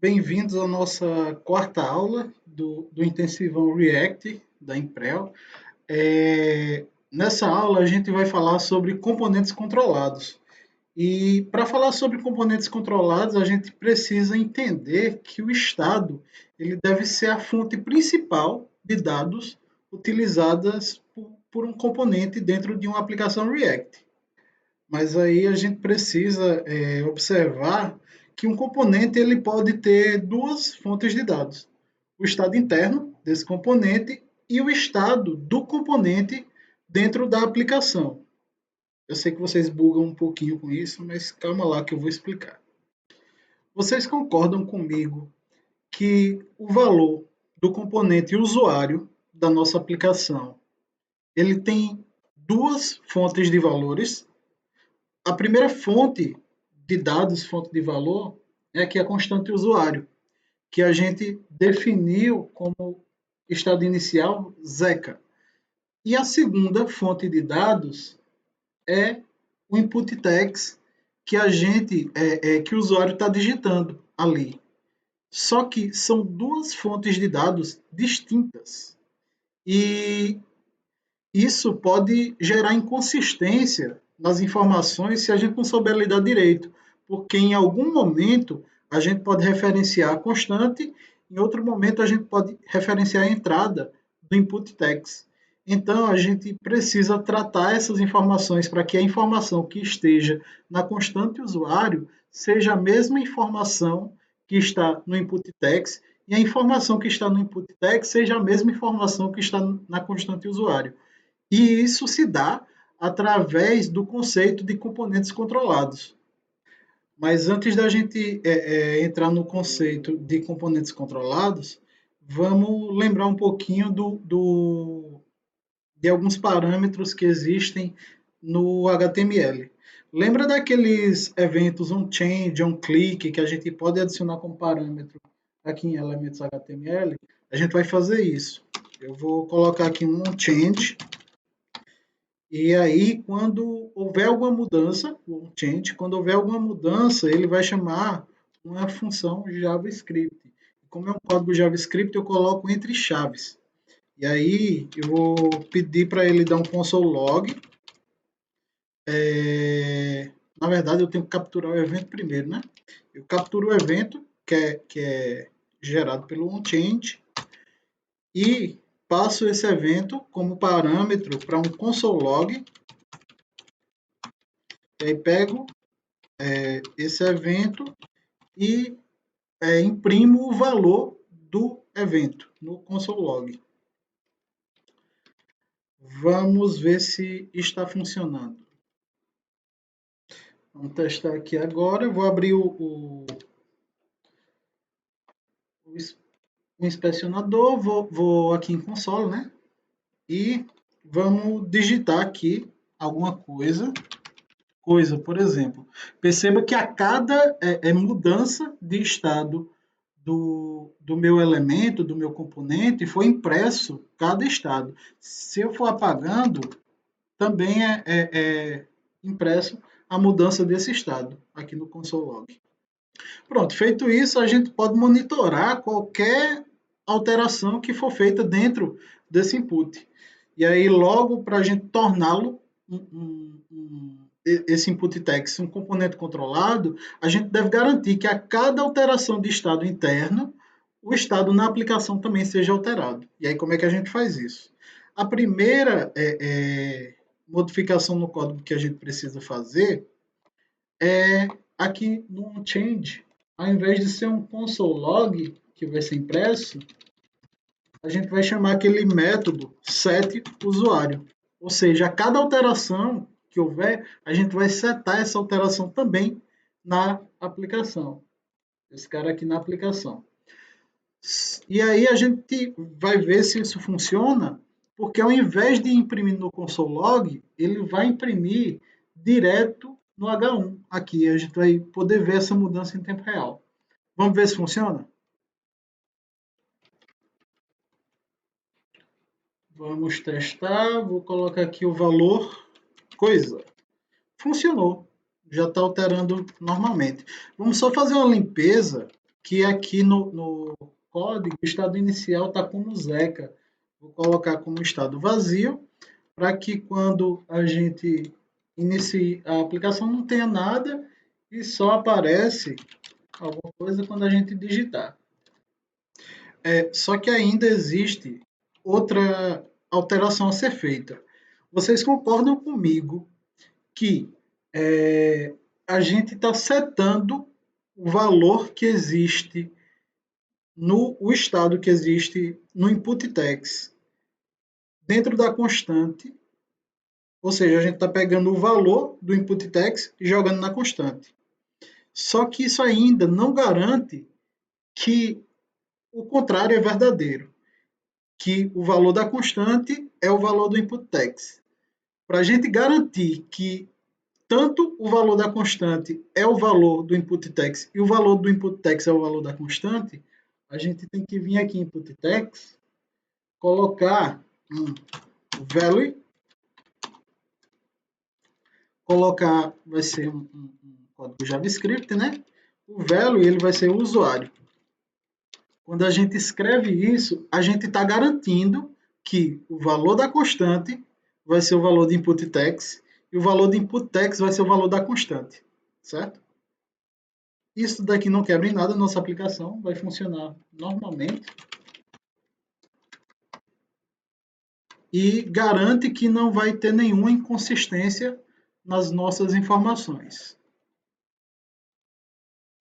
Bem-vindos à nossa quarta aula do Intensivão React da Imprel. Nessa aula a gente vai falar sobre componentes controlados. E para falar sobre componentes controlados, a gente precisa entender que o estado ele deve ser a fonte principal de dados utilizadas por um componente dentro de uma aplicação React. Mas aí a gente precisa observar que um componente ele pode ter duas fontes de dados: o estado interno desse componente e o estado do componente dentro da aplicação. Eu sei que vocês bugam um pouquinho com isso, mas calma lá que eu vou explicar. Vocês concordam comigo que o valor do componente usuário da nossa aplicação ele tem duas fontes de valores? A primeira fonte de dados, fonte de valor, é aqui a constante usuário, que a gente definiu como estado inicial Zeca. E a segunda fonte de dados é o input text que que o usuário está digitando ali. Só que são duas fontes de dados distintas. E isso pode gerar inconsistência nas informações se a gente não souber lidar direito, porque em algum momento a gente pode referenciar a constante, em outro momento a gente pode referenciar a entrada do input text. Então a gente precisa tratar essas informações para que a informação que esteja na constante usuário seja a mesma informação que está no input text e a informação que está no input text seja a mesma informação que está na constante usuário. E isso se dá através do conceito de componentes controlados. Mas antes da gente entrar no conceito de componentes controlados, vamos lembrar um pouquinho de alguns parâmetros que existem no HTML. Lembra daqueles eventos onChange, onClick, que a gente pode adicionar como parâmetro aqui em elementos HTML? A gente vai fazer isso. Eu vou colocar aqui um onChange. E aí, quando houver alguma mudança, o change, quando houver alguma mudança, ele vai chamar uma função JavaScript. Como é um código JavaScript, eu coloco entre chaves. E aí, eu vou pedir para ele dar um console log. Na verdade, eu tenho que capturar o evento primeiro, né? Eu capturo o evento, que é gerado pelo onChange, e passo esse evento como parâmetro para um console log. E aí pego esse evento e imprimo o valor do evento no console log. Vamos ver se está funcionando. Vamos testar aqui agora. Eu vou abrir o inspecionador, vou aqui em console, né? E vamos digitar aqui alguma coisa, por exemplo. Perceba que a cada mudança de estado do meu elemento, do meu componente, foi impresso cada estado. Se eu for apagando, também é impresso a mudança desse estado aqui no console log. Pronto, feito isso, a gente pode monitorar qualquer alteração que for feita dentro desse input. E aí, logo para a gente torná-lo esse input text um componente controlado, a gente deve garantir que a cada alteração de estado interno, o estado na aplicação também seja alterado. E aí, como é que a gente faz isso? A primeira modificação no código que a gente precisa fazer é aqui no change, ao invés de ser um console log que vai ser impresso, a gente vai chamar aquele método setUsuário. Ou seja, a cada alteração que houver, a gente vai setar essa alteração também na aplicação. Esse cara aqui na aplicação. E aí a gente vai ver se isso funciona, porque ao invés de imprimir no console log, ele vai imprimir direto no H1. Aqui a gente vai poder ver essa mudança em tempo real. Vamos ver se funciona? Vamos testar. Vou colocar aqui o valor coisa. Funcionou. Já está alterando normalmente. Vamos só fazer uma limpeza que aqui no código o estado inicial está como Zeca. Vou colocar como estado vazio, para que quando a gente inicie a aplicação não tenha nada e só aparece alguma coisa quando a gente digitar. Só que ainda existe outra alteração a ser feita. Vocês concordam comigo que a gente está setando o valor que existe o estado que existe no input text dentro da constante, ou seja, a gente está pegando o valor do input text e jogando na constante. Só que isso ainda não garante que o contrário é verdadeiro, que o valor da constante é o valor do input text. Para a gente garantir que tanto o valor da constante é o valor do input text e o valor do input text é o valor da constante, a gente tem que vir aqui em input text, colocar value, colocar, vai ser um código JavaScript, né? O value ele vai ser o usuário. Quando a gente escreve isso, a gente está garantindo que o valor da constante vai ser o valor de input text e o valor de input text vai ser o valor da constante, certo? Isso daqui não quebra em nada, nossa aplicação vai funcionar normalmente e garante que não vai ter nenhuma inconsistência nas nossas informações.